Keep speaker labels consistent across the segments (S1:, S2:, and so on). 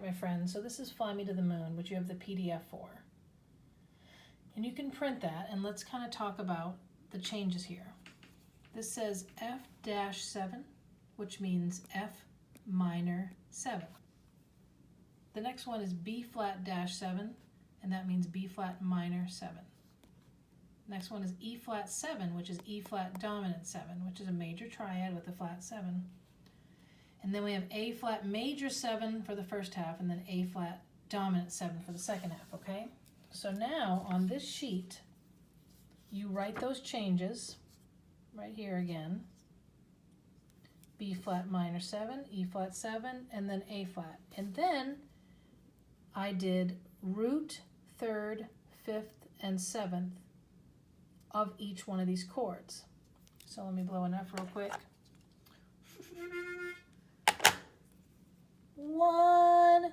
S1: right, my friends, so this is Fly Me to the Moon, which you have the PDF for. And you can print that, and let's kind of talk about the changes here. This says F-7, which means F minor 7. The next one is B-flat-7, and that means B-flat minor 7. Next one is E-flat 7, which is E-flat dominant 7, which is a major triad with a flat 7. And then we have A-flat major 7 for the first half, and then A-flat dominant 7 for the second half, okay? So now on this sheet, you write those changes right here again. B-flat minor 7, E-flat 7, and then A-flat. And then I did root, third, fifth, and seventh of each one of these chords. So let me blow enough real quick. 1,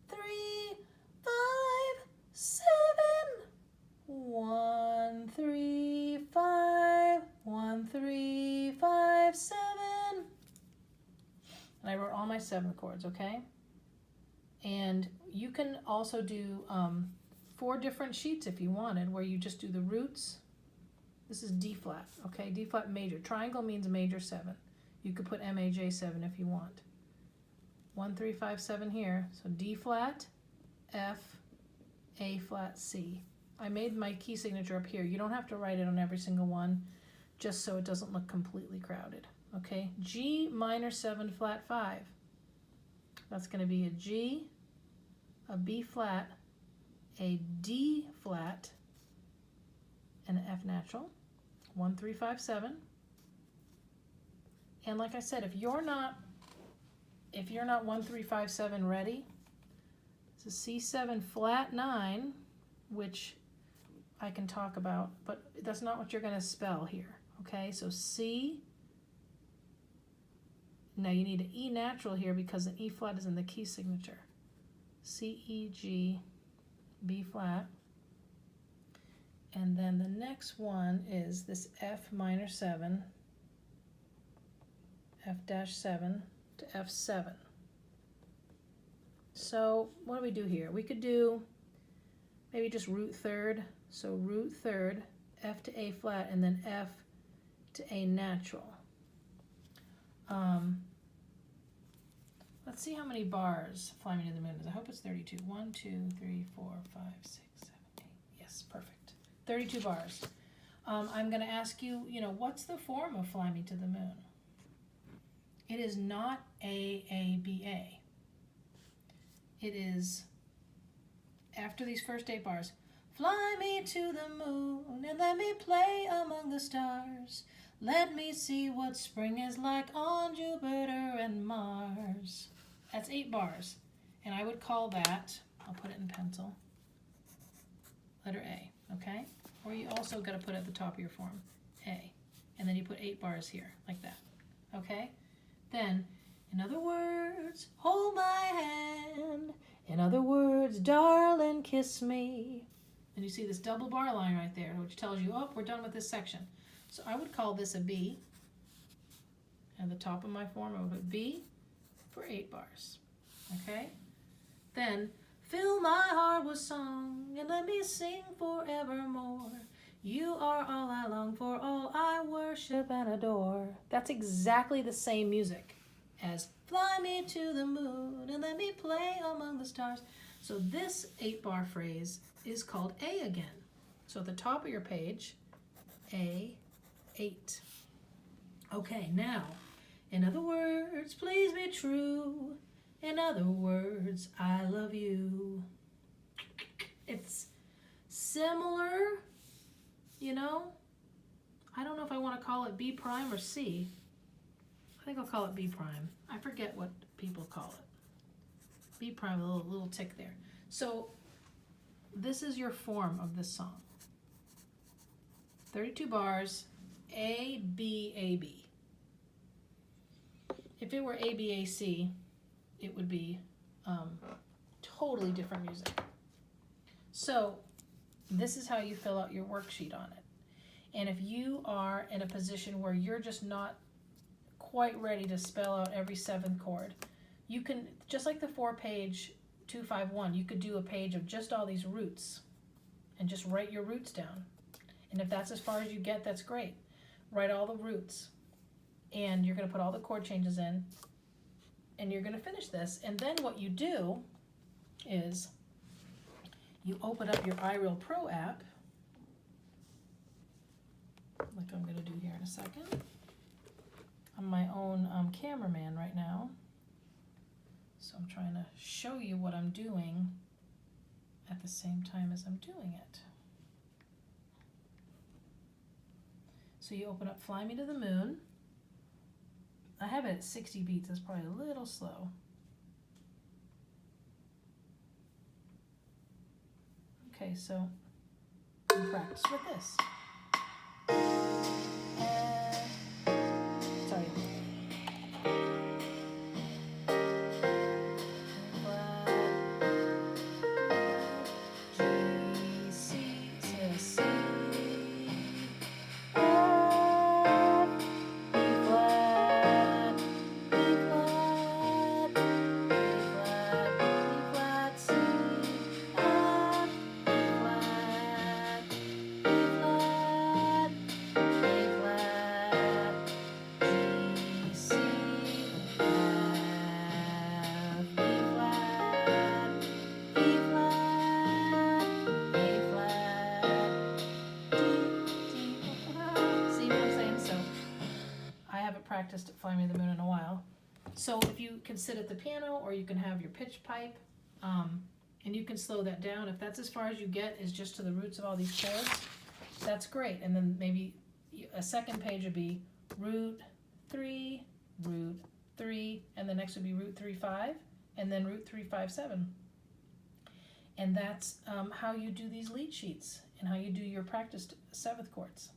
S1: 3, 5, 7. 1, 3, 5. 1, 3, 5, 7. And I wrote all my 7 chords, okay? And you can also do 4 different sheets if you wanted, where you just do the roots. This is D flat, okay? D flat major. Triangle means major 7. You could put MAJ 7 if you want. 1, 3, 5, 7 here. So D flat, F, A flat, C. I made my key signature up here. You don't have to write it on every single one, just so it doesn't look completely crowded. Okay, G minor 7 flat 5. That's going to be a G, a B flat, a D flat, and an F natural. 1, 3, 5, 7. And like I said, if you're not 1, 3, 5, 7 ready, it's a C7 flat 9, which I can talk about, but that's not what you're going to spell here. Okay, so C. Now you need an E natural here because an E flat is in the key signature. C, E, G, B flat. And then the next one is this F minor 7, F-7 to F7. So what do we do here? We could do maybe just root third. So root third, F to A flat, and then F to A natural. Let's see how many bars Fly Me to the Moon is. I hope it's 32. 1, 2, 3, 4, 5, 6, 7, 8. Yes, perfect. 32 bars. I'm going to ask you, what's the form of Fly Me to the Moon? It is not A-A-B-A. It is, after these first 8 bars, fly me to the moon and let me play among the stars. Let me see what spring is like on Jupiter and Mars. That's 8 bars. And I would call that, I'll put it in pencil, letter A, okay? Or you also got to put it at the top of your form, A. And then you put 8 bars here, like that, okay? Then, in other words, hold my hand. In other words, darling, kiss me. And you see this double bar line right there, which tells you, oh, we're done with this section. So I would call this a B. At the top of my form, I would put B for 8 bars. Okay? Then, fill my heart with song and let me sing forevermore. You are all I long for, all I worship and adore. That's exactly the same music as fly me to the moon and let me play among the stars. So this 8-bar phrase is called A again. So at the top of your page, A8. Okay, now, in other words, please be true. In other words, I love you. It's similar, I don't know if I want to call it B prime or C. I think I'll call it B prime. I forget what people call it. B prime, a little tick there. So this is your form of this song. 32 bars, A, B, A, B. If it were A, B, A, C, it would be totally different music. So this is how you fill out your worksheet on it. And if you are in a position where you're just not quite ready to spell out every 7th chord, you can, just like the 4-page 251, you could do a page of just all these roots and just write your roots down. And if that's as far as you get, that's great. Write all the roots, and you're going to put all the chord changes in, and you're going to finish this. And then what you do is you open up your iReal Pro app, like I'm going to do here in a second. I'm my own cameraman right now, so I'm trying to show you what I'm doing at the same time as I'm doing it. So you open up Fly Me to the Moon. I have it at 60 beats, that's probably a little slow. Okay, so practice with this. Sorry. G, C, C, F, B flat, B flat, B flat, B flat, C, F, B flat, B flat, A flat, G, C, F, B flat, B flat, A flat, D, D. See what I'm saying? So I haven't practiced Fly Me to the Moon in a while. So if you can sit at the piano, or you can have your pitch pipe, and you can slow that down. If that's as far as you get, is just to the roots of all these chords, that's great. And then maybe a second page would be root 3, and the next would be root 3, 5, and then root 3, 5, 7. And that's how you do these lead sheets and how you do your practiced seventh chords.